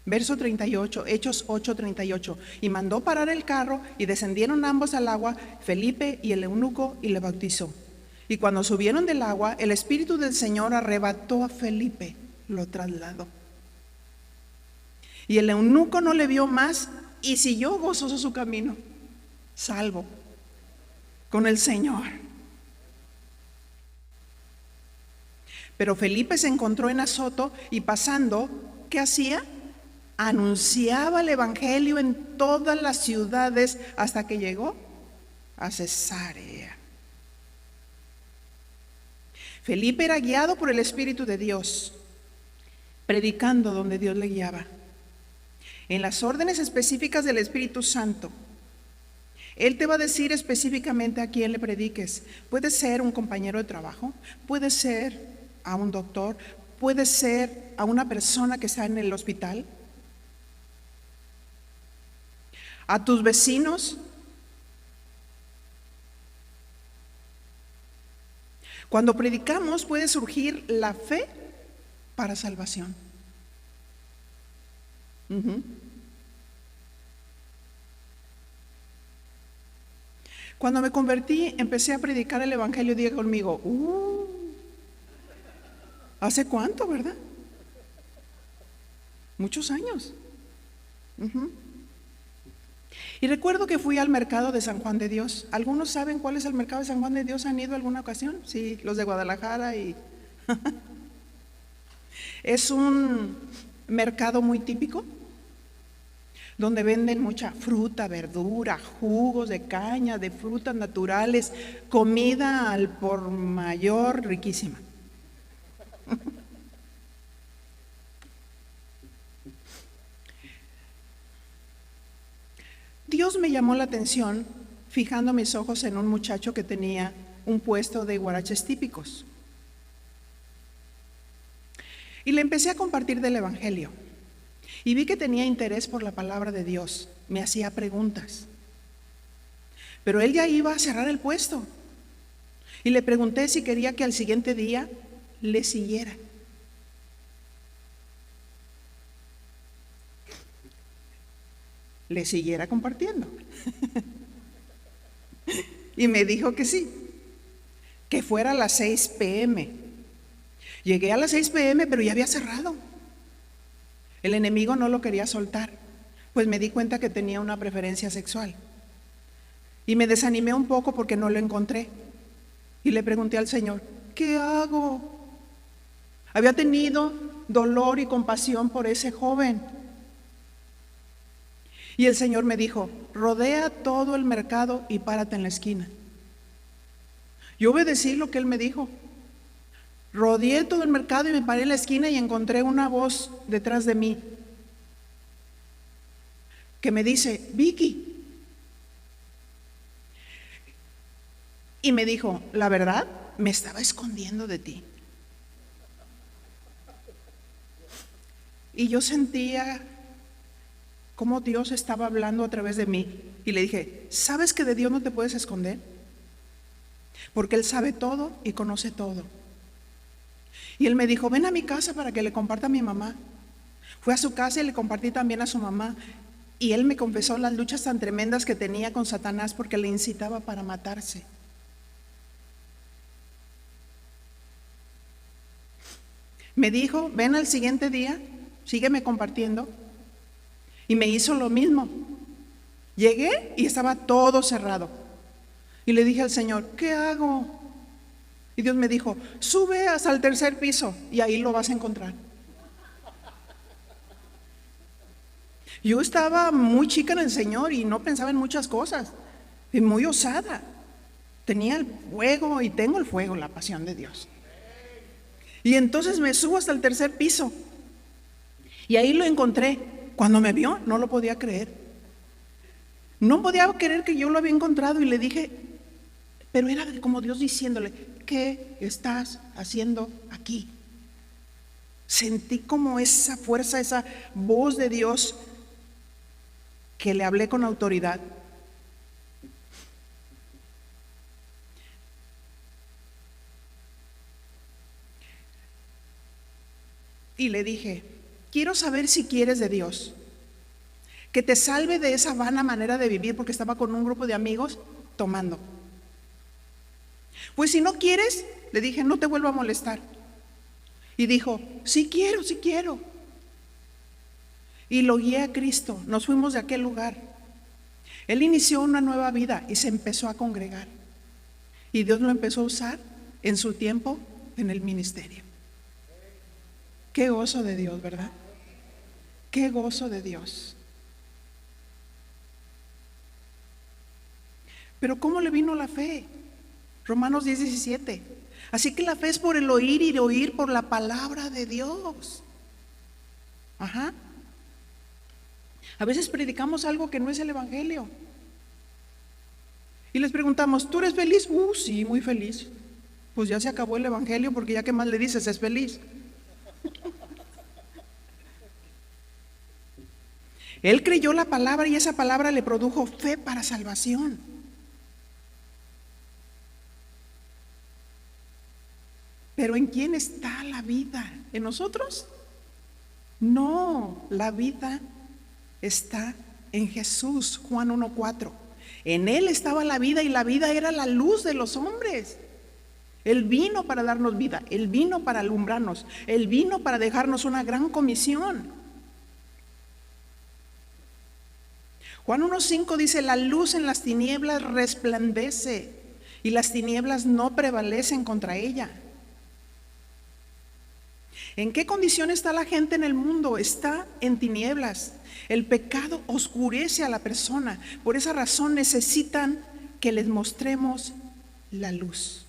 Verso 38, Hechos 8:38. Y mandó parar el carro, y descendieron ambos al agua, Felipe y el eunuco, y le bautizó. Y cuando subieron del agua, el Espíritu del Señor arrebató a Felipe, lo trasladó. Y el eunuco no le vio más, y siguió gozoso su camino, salvo, con el Señor. Pero Felipe se encontró en Azoto, y pasando, ¿qué hacía? Anunciaba el evangelio en todas las ciudades hasta que llegó a Cesarea. Felipe era guiado por el Espíritu de Dios, predicando donde Dios le guiaba, en las órdenes específicas del Espíritu Santo. Él te va a decir específicamente a quién le prediques. Puede ser un compañero de trabajo, puede ser a un doctor, puede ser a una persona que está en el hospital, a tus vecinos. Cuando predicamos puede surgir la fe para salvación. Cuando me convertí, empecé a predicar el evangelio. Diga conmigo, ¿hace cuánto, verdad? Muchos años. Y recuerdo que fui al mercado de San Juan de Dios. ¿Algunos saben cuál es el mercado de San Juan de Dios? ¿Han ido alguna ocasión? Sí, los de Guadalajara. Es un mercado muy típico, donde venden mucha fruta, verdura, jugos de caña, de frutas naturales, comida al por mayor riquísima. Dios me llamó la atención fijando mis ojos en un muchacho que tenía un puesto de guaraches típicos. Y le empecé a compartir del evangelio. Y vi que tenía interés por la palabra de Dios. Me hacía preguntas. Pero él ya iba a cerrar el puesto. Y le pregunté si quería que al siguiente día le siguiera. Le siguiera compartiendo. Y me dijo que sí, que fuera a las 6 p.m. Llegué a las 6 p.m., pero ya había cerrado. El enemigo no lo quería soltar, pues me di cuenta que tenía una preferencia sexual. Y me desanimé un poco porque no lo encontré. Y le pregunté al Señor, ¿qué hago? Había tenido dolor y compasión por ese joven. Y el Señor me dijo, rodea todo el mercado y párate en la esquina. Yo obedecí lo que Él me dijo. Rodeé todo el mercado y me paré en la esquina y encontré una voz detrás de mí que me dice, Vicky. Y me dijo, la verdad, me estaba escondiendo de ti. Y yo sentía cómo Dios estaba hablando a través de mí. Y le dije, ¿sabes que de Dios no te puedes esconder? Porque Él sabe todo y conoce todo. Y Él me dijo, ven a mi casa para que le comparta a mi mamá. Fui a su casa y le compartí también a su mamá. Y Él me confesó las luchas tan tremendas que tenía con Satanás porque le incitaba para matarse. Me dijo, ven al siguiente día, sígueme compartiendo. Y me hizo lo mismo. Llegué y estaba todo cerrado. Y le dije al Señor, ¿qué hago? Y Dios me dijo, sube hasta el 3er piso y ahí lo vas a encontrar. Yo estaba muy chica en el Señor y no pensaba en muchas cosas. Y muy osada. Tenía el fuego y tengo el fuego, la pasión de Dios. Y entonces me subo hasta el tercer piso. Y ahí lo encontré. Cuando me vio, no lo podía creer. No podía creer que yo lo había encontrado y le dije, pero era como Dios diciéndole, ¿qué estás haciendo aquí? Sentí como esa fuerza, esa voz de Dios que le hablé con autoridad. Y le dije, quiero saber si quieres de Dios, que te salve de esa vana manera de vivir, porque estaba con un grupo de amigos tomando. Pues si no quieres, le dije, no te vuelvo a molestar. Y dijo, sí quiero, sí quiero. Y lo guié a Cristo, nos fuimos de aquel lugar. Él inició una nueva vida y se empezó a congregar. Y Dios lo empezó a usar en su tiempo en el ministerio. Qué gozo de Dios, ¿verdad? Qué gozo de Dios. Pero ¿cómo le vino la fe? Romanos 10:17. Así que la fe es por el oír y de oír por la palabra de Dios. Ajá. A veces predicamos algo que no es el evangelio. Y les preguntamos, ¿tú eres feliz? Sí, muy feliz. Pues ya se acabó el evangelio, porque ya que más le dices, es feliz. Él creyó la palabra y esa palabra le produjo fe para salvación. Pero ¿en quién está la vida? ¿En nosotros? No, la vida está en Jesús. Juan 1:4. En Él estaba la vida y la vida era la luz de los hombres. Él vino para darnos vida, Él vino para alumbrarnos, Él vino para dejarnos una gran comisión. Juan 1:5 dice, la luz en las tinieblas resplandece y las tinieblas no prevalecen contra ella. ¿En qué condición está la gente en el mundo? Está en tinieblas. El pecado oscurece a la persona. Por esa razón necesitan que les mostremos la luz.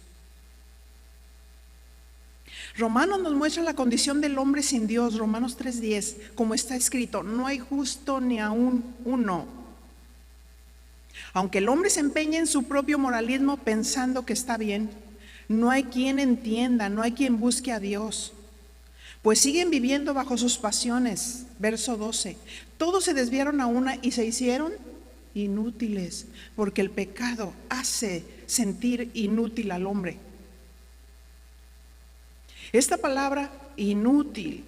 Romanos nos muestra la condición del hombre sin Dios. Romanos 3:10, como está escrito, no hay justo ni aún uno. Aunque el hombre se empeñe en su propio moralismo pensando que está bien, no hay quien entienda, no hay quien busque a Dios, pues siguen viviendo bajo sus pasiones. Verso 12, todos se desviaron a una y se hicieron inútiles, porque el pecado hace sentir inútil al hombre. Esta palabra inútil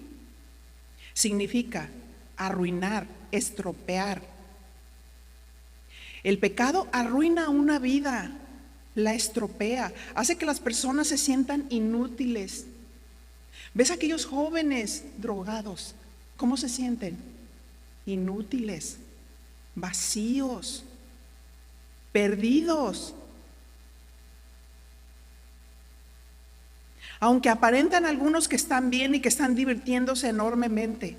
significa arruinar, estropear. El pecado arruina una vida, la estropea, hace que las personas se sientan inútiles. ¿Ves a aquellos jóvenes drogados? ¿Cómo se sienten? Inútiles, vacíos, perdidos. Aunque aparentan algunos que están bien y que están divirtiéndose enormemente.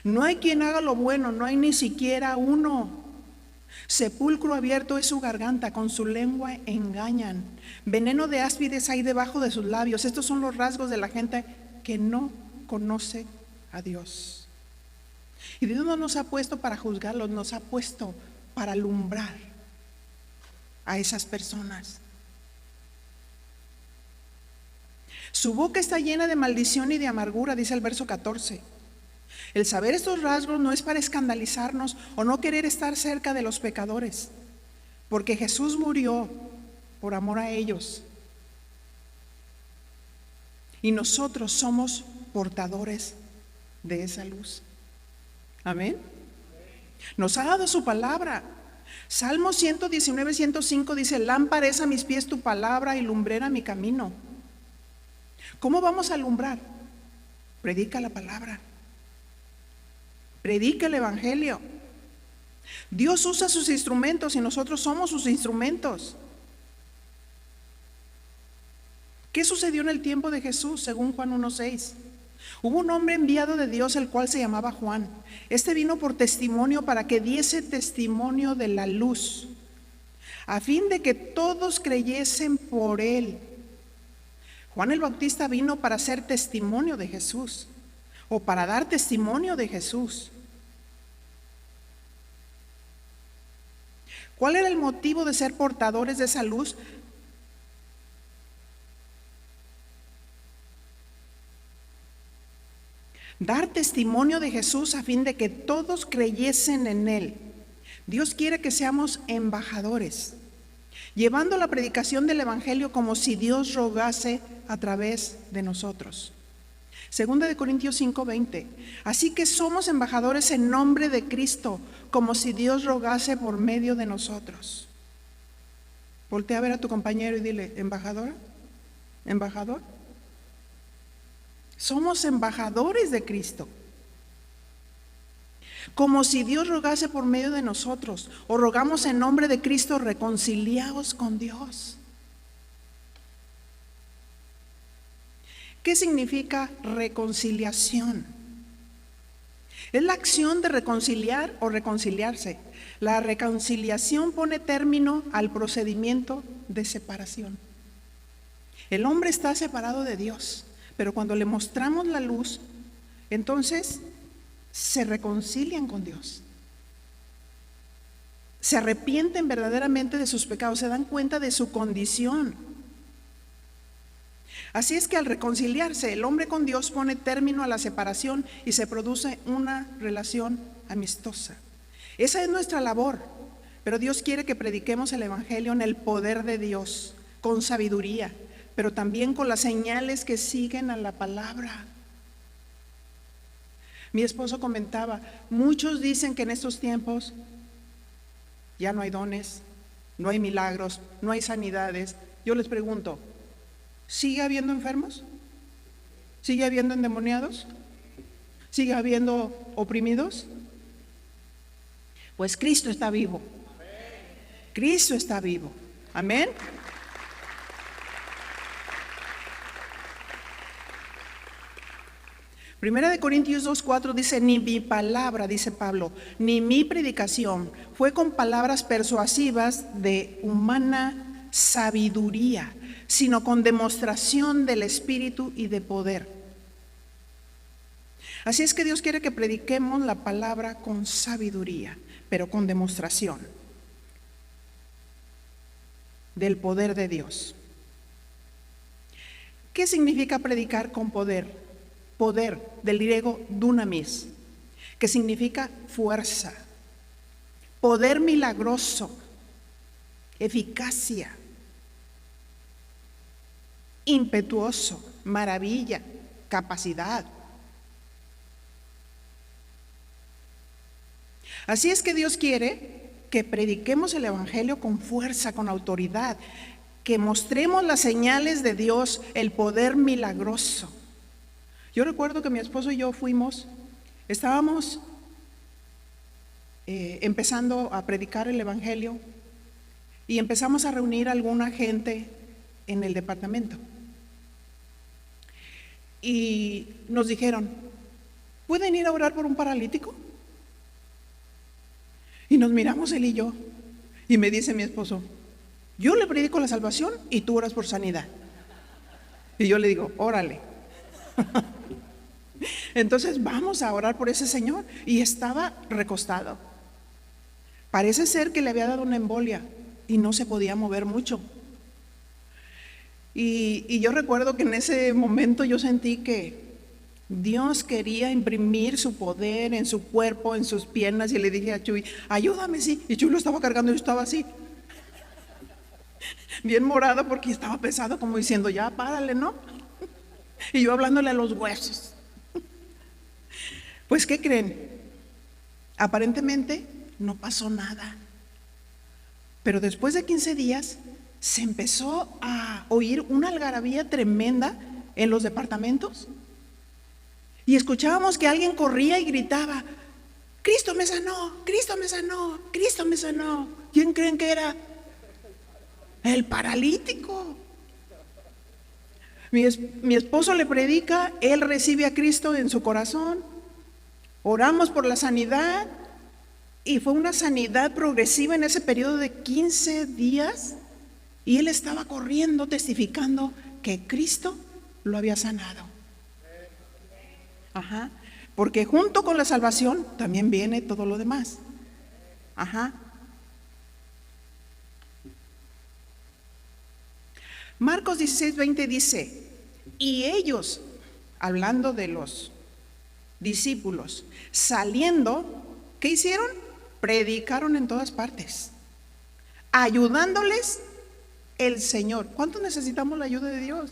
No hay quien haga lo bueno, no hay ni siquiera uno. Sepulcro abierto es su garganta, con su lengua engañan. Veneno de áspides hay debajo de sus labios. Estos son los rasgos de la gente que no conoce a Dios. Y Dios no nos ha puesto para juzgarlos, nos ha puesto para alumbrar a esas personas. Su boca está llena de maldición y de amargura, dice el verso 14. El saber estos rasgos no es para escandalizarnos o no querer estar cerca de los pecadores, porque Jesús murió por amor a ellos. Y nosotros somos portadores de esa luz. Amén. Nos ha dado su palabra. Salmo 119, 105 dice, lámpara es a mis pies tu palabra y lumbrera mi camino. ¿Cómo vamos a alumbrar? Predica la palabra. Predica el evangelio. Dios usa sus instrumentos y nosotros somos sus instrumentos. ¿Qué sucedió en el tiempo de Jesús según Juan 1:6? Hubo un hombre enviado de Dios, el cual se llamaba Juan. Este vino por testimonio para que diese testimonio de la luz, a fin de que todos creyesen por él. Juan el Bautista vino para ser testimonio de Jesús, o para dar testimonio de Jesús. ¿Cuál era el motivo de ser portadores de esa luz? Dar testimonio de Jesús a fin de que todos creyesen en él. Dios quiere que seamos embajadores, llevando la predicación del Evangelio como si Dios rogase a través de nosotros. Segunda de Corintios 5:20. Así que somos embajadores en nombre de Cristo, como si Dios rogase por medio de nosotros. Voltea a ver a tu compañero y dile: embajadora, embajador. Somos embajadores de Cristo, como si Dios rogase por medio de nosotros, o rogamos en nombre de Cristo, reconciliaos con Dios. ¿Qué significa reconciliación? Es la acción de reconciliar o reconciliarse. La reconciliación pone término al procedimiento de separación. El hombre está separado de Dios, pero cuando le mostramos la luz, entonces se reconcilian con Dios. Se arrepienten verdaderamente de sus pecados, se dan cuenta de su condición. Así es que al reconciliarse el hombre con Dios pone término a la separación y se produce una relación amistosa. Esa es nuestra labor, pero Dios quiere que prediquemos el Evangelio en el poder de Dios, con sabiduría, pero también con las señales que siguen a la palabra. Mi esposo comentaba, muchos dicen que en estos tiempos ya no hay dones, no hay milagros, no hay sanidades. Yo les pregunto, ¿sigue habiendo enfermos? ¿Sigue habiendo endemoniados? ¿Sigue habiendo oprimidos? Pues Cristo está vivo. Cristo está vivo. Amén. Primera de Corintios 2:4 dice: ni mi palabra, dice Pablo, ni mi predicación fue con palabras persuasivas de humana sabiduría, sino con demostración del Espíritu y de poder. Así es que Dios quiere que prediquemos la palabra con sabiduría, pero con demostración del poder de Dios. ¿Qué significa predicar con poder? Poder, del griego dunamis, que significa fuerza, poder milagroso, eficacia, impetuoso, maravilla, capacidad. Así es que Dios quiere que prediquemos el Evangelio con fuerza, con autoridad, que mostremos las señales de Dios, el poder milagroso. Yo recuerdo que mi esposo y yo estábamos empezando a predicar el Evangelio y empezamos a reunir a alguna gente en el departamento. Y nos dijeron, ¿pueden ir a orar por un paralítico? Y nos miramos él y yo, y me dice mi esposo, yo le predico la salvación y tú oras por sanidad. Y yo le digo, órale. Entonces vamos a orar por ese señor. Y estaba recostado. Parece ser que le había dado una embolia y no se podía mover mucho. Y yo recuerdo que en ese momento yo sentí que Dios quería imprimir su poder en su cuerpo, en sus piernas, y le dije a Chuy, ayúdame, sí. Y Chuy lo estaba cargando y yo estaba así, bien morado porque estaba pesado, como diciendo, ya párale, ¿no? Y yo hablándole a los huesos. Pues, ¿qué creen? Aparentemente no pasó nada. Pero después de 15 días se empezó a oír una algarabía tremenda en los departamentos. Y escuchábamos que alguien corría y gritaba, Cristo me sanó, Cristo me sanó, Cristo me sanó. ¿Quién creen que era? El paralítico. Mi esposo le predica, él recibe a Cristo en su corazón, oramos por la sanidad Y fue una sanidad progresiva en ese periodo de 15 días. Y él estaba corriendo, testificando que Cristo lo había sanado. Ajá. Porque junto con la salvación también viene todo lo demás. Ajá. Marcos 16:20 dice, y ellos, hablando de los discípulos, saliendo, ¿qué hicieron? Predicaron en todas partes, ayudándoles el Señor. ¿Cuánto necesitamos la ayuda de Dios?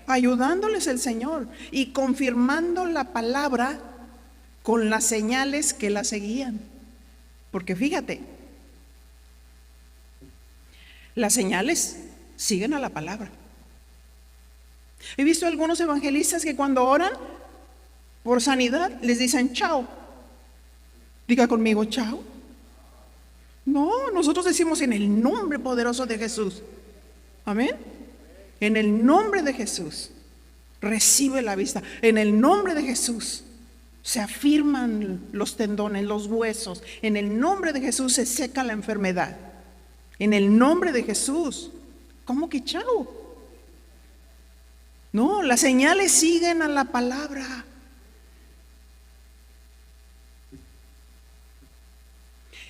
Ayudándoles el Señor y confirmando la palabra con las señales que la seguían. Porque fíjate, las señales siguen a la palabra. He visto algunos evangelistas que cuando oran por sanidad les dicen chao. Diga conmigo, chao. No, nosotros decimos en el nombre poderoso de Jesús. Amén. En el nombre de Jesús recibe la vista. En el nombre de Jesús se afirman los tendones, los huesos. En el nombre de Jesús se seca la enfermedad. En el nombre de Jesús. ¿Cómo que chao? No, las señales siguen a la palabra.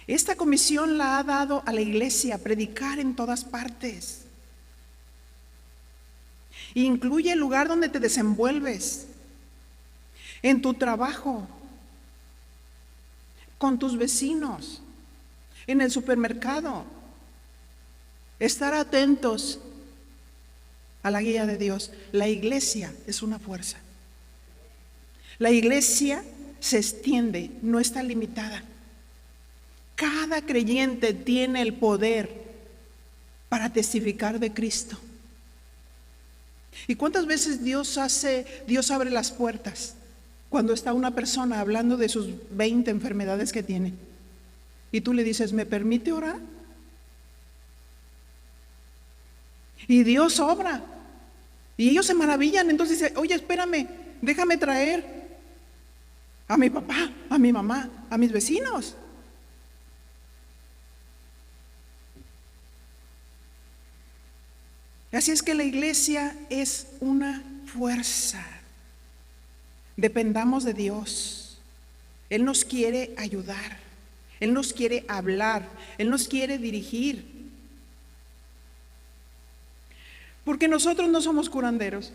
Esta comisión la ha dado a la iglesia, predicar en todas partes. Incluye el lugar donde te desenvuelves, en tu trabajo, con tus vecinos, en el supermercado. Estar atentos a la guía de Dios. La iglesia es una fuerza. La iglesia se extiende, no está limitada. Cada creyente tiene el poder para testificar de Cristo. ¿Y cuántas veces Dios abre las puertas cuando está una persona hablando de sus 20 enfermedades que tiene? Y tú le dices, ¿me permite orar? Y Dios obra. Y ellos se maravillan. Entonces dicen, oye, espérame, déjame traer a mi papá, a mi mamá, a mis vecinos. Así es que la iglesia es una fuerza. Dependamos de Dios. Él nos quiere ayudar. Él nos quiere hablar. Él nos quiere dirigir. Porque nosotros no somos curanderos.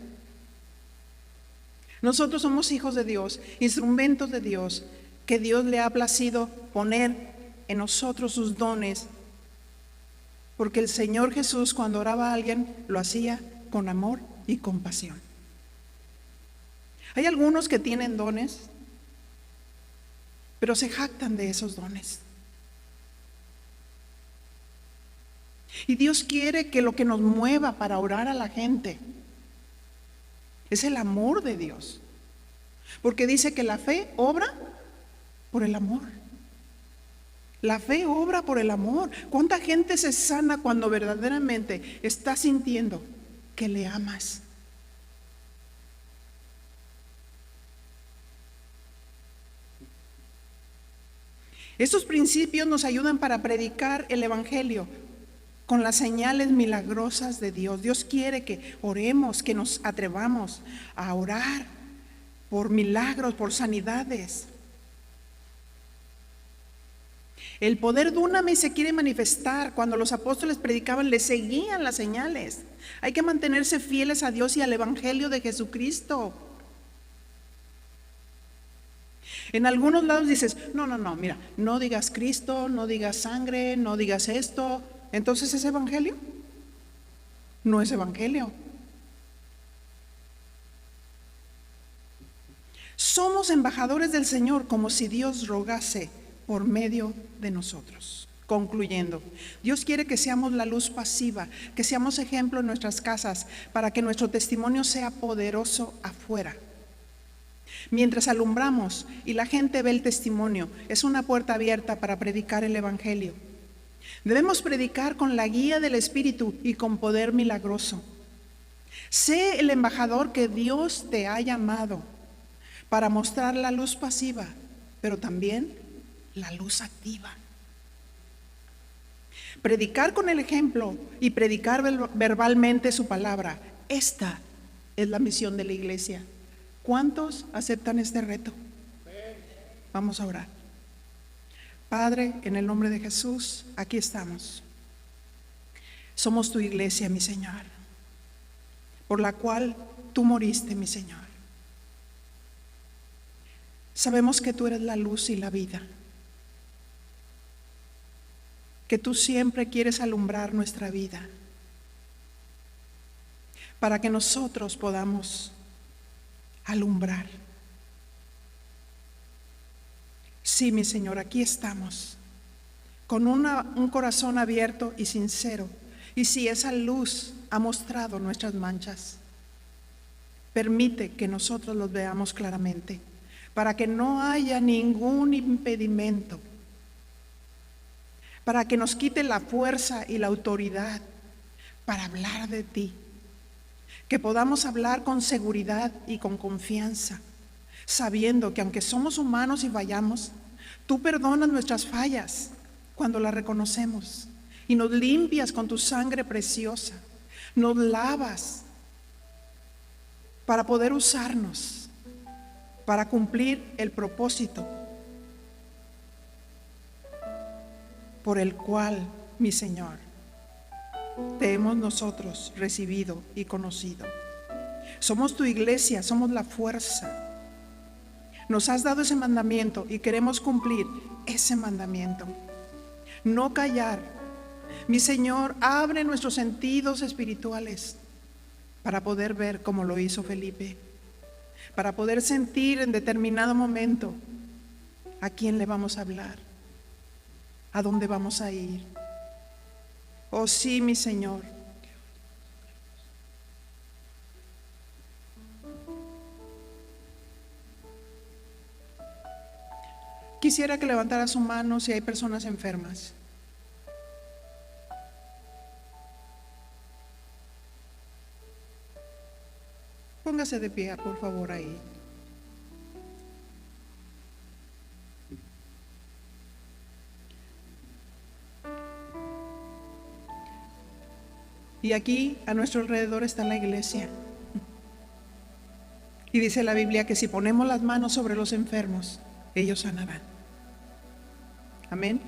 Nosotros somos hijos de Dios, instrumentos de Dios, que Dios le ha placido poner en nosotros sus dones. Porque el Señor Jesús, cuando oraba a alguien, lo hacía con amor y compasión. Hay algunos que tienen dones, pero se jactan de esos dones. Y Dios quiere que lo que nos mueva para orar a la gente es el amor de Dios. Porque dice que la fe obra por el amor. La fe obra por el amor. ¿Cuánta gente se sana cuando verdaderamente está sintiendo que le amas? Estos principios nos ayudan para predicar el evangelio con las señales milagrosas de Dios. Dios quiere que oremos, que nos atrevamos a orar por milagros, por sanidades. El poder Dunamis se quiere manifestar. Cuando los apóstoles predicaban, les seguían las señales. Hay que mantenerse fieles a Dios y al evangelio de Jesucristo. En algunos lados dices, no, mira, no digas Cristo, no digas sangre, no digas esto. Entonces, ¿es evangelio? No es evangelio. Somos embajadores del Señor, como si Dios rogase por medio de nosotros. Concluyendo, Dios quiere que seamos la luz pasiva, que seamos ejemplo en nuestras casas, para que nuestro testimonio sea poderoso afuera. Mientras alumbramos y la gente ve el testimonio, es una puerta abierta para predicar el evangelio. Debemos predicar con la guía del Espíritu y con poder milagroso. Sé el embajador que Dios te ha llamado para mostrar la luz pasiva, pero también la luz activa. Predicar con el ejemplo y predicar verbalmente su palabra. Esta es la misión de la iglesia. ¿Cuántos aceptan este reto? Vamos a orar. Padre, en el nombre de Jesús, aquí estamos. Somos tu iglesia, mi Señor, por la cual tú moriste, mi Señor. Sabemos que tú eres la luz y la vida, que tú siempre quieres alumbrar nuestra vida para que nosotros podamos alumbrar. Sí, mi Señor, aquí estamos con un corazón abierto y sincero. Y si esa luz ha mostrado nuestras manchas, permite que nosotros los veamos claramente, para que no haya ningún impedimento, para que nos quite la fuerza y la autoridad para hablar de ti, que podamos hablar con seguridad y con confianza, sabiendo que aunque somos humanos y fallamos, tú perdonas nuestras fallas cuando las reconocemos y nos limpias con tu sangre preciosa, nos lavas para poder usarnos, para cumplir el propósito por el cual, mi Señor, te hemos nosotros recibido y conocido. Somos tu iglesia, somos la fuerza. Nos has dado ese mandamiento y queremos cumplir ese mandamiento. No callar. Mi Señor, abre nuestros sentidos espirituales para poder ver como lo hizo Felipe, para poder sentir en determinado momento a quién le vamos a hablar, a dónde vamos a ir. Oh sí, mi Señor. Quisiera que levantara su mano si hay personas enfermas. Póngase de pie, por favor, ahí. Y aquí a nuestro alrededor está la iglesia. Y dice la Biblia que si ponemos las manos sobre los enfermos, ellos sanarán. Amén.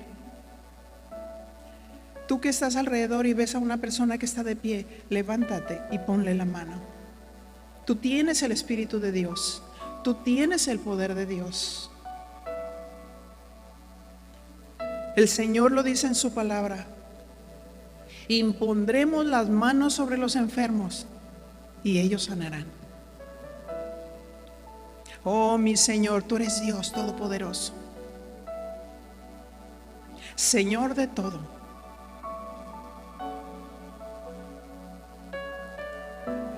Tú que estás alrededor y ves a una persona que está de pie, levántate y ponle la mano. Tú tienes el Espíritu de Dios. Tú tienes el poder de Dios. El Señor lo dice en su palabra. Impondremos las manos sobre los enfermos y ellos sanarán. Oh, mi Señor, tú eres Dios Todopoderoso, Señor de todo.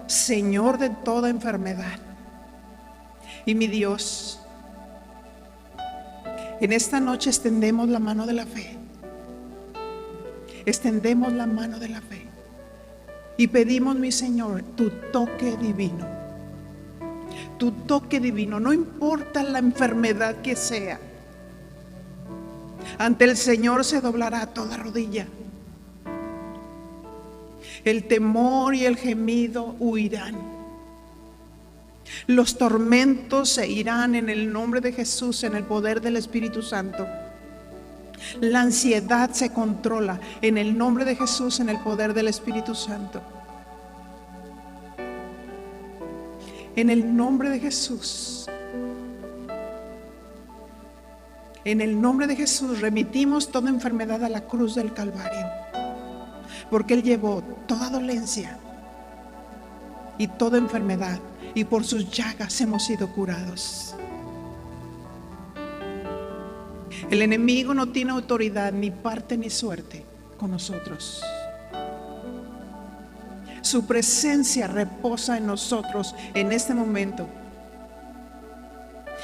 Señor de toda enfermedad. Y mi Dios, en esta noche extendemos la mano de la fe. Extendemos la mano de la fe y pedimos, mi Señor, tu toque divino. Tu toque divino, no importa la enfermedad que sea. Ante el Señor se doblará toda rodilla. El temor y el gemido huirán. Los tormentos se irán en el nombre de Jesús, en el poder del Espíritu Santo. La ansiedad se controla en el nombre de Jesús, en el poder del Espíritu Santo. En el nombre de Jesús. En el nombre de Jesús remitimos toda enfermedad a la cruz del Calvario, porque Él llevó toda dolencia y toda enfermedad, y por sus llagas hemos sido curados. El enemigo no tiene autoridad, ni parte ni suerte con nosotros. Su presencia reposa en nosotros en este momento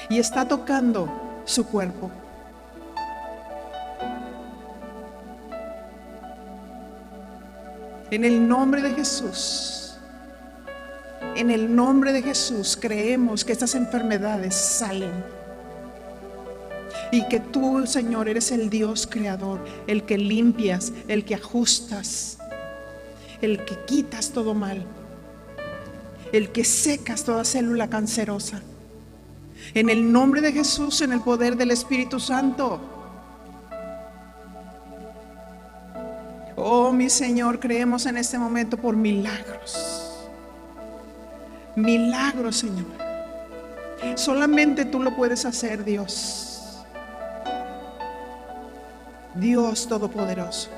y está tocando su cuerpo. En el nombre de Jesús, en el nombre de Jesús, creemos que estas enfermedades salen Y que tú, Señor, eres el Dios creador, el que limpias, el que ajustas, el que quitas todo mal, el que secas toda célula cancerosa. En el nombre de Jesús, en el poder del Espíritu Santo. Oh, mi Señor, creemos en este momento por milagros. Milagros, Señor. Solamente tú lo puedes hacer, Dios. Dios Todopoderoso,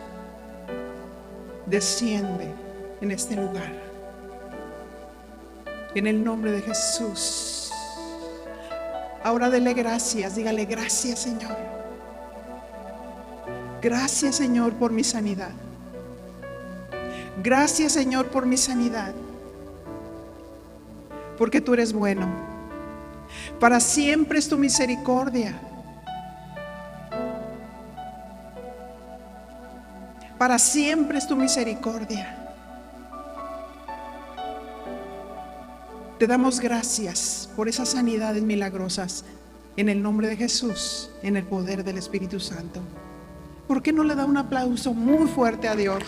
desciende en este lugar. En el nombre de Jesús. Ahora dele gracias, dígale gracias, Señor. Gracias, Señor, por mi sanidad. Gracias, Señor, por mi sanidad. Porque tú eres bueno. Para siempre es tu misericordia. Para siempre es tu misericordia. Te damos gracias por esas sanidades milagrosas. En el nombre de Jesús, en el poder del Espíritu Santo. ¿Por qué no le da un aplauso muy fuerte a Dios?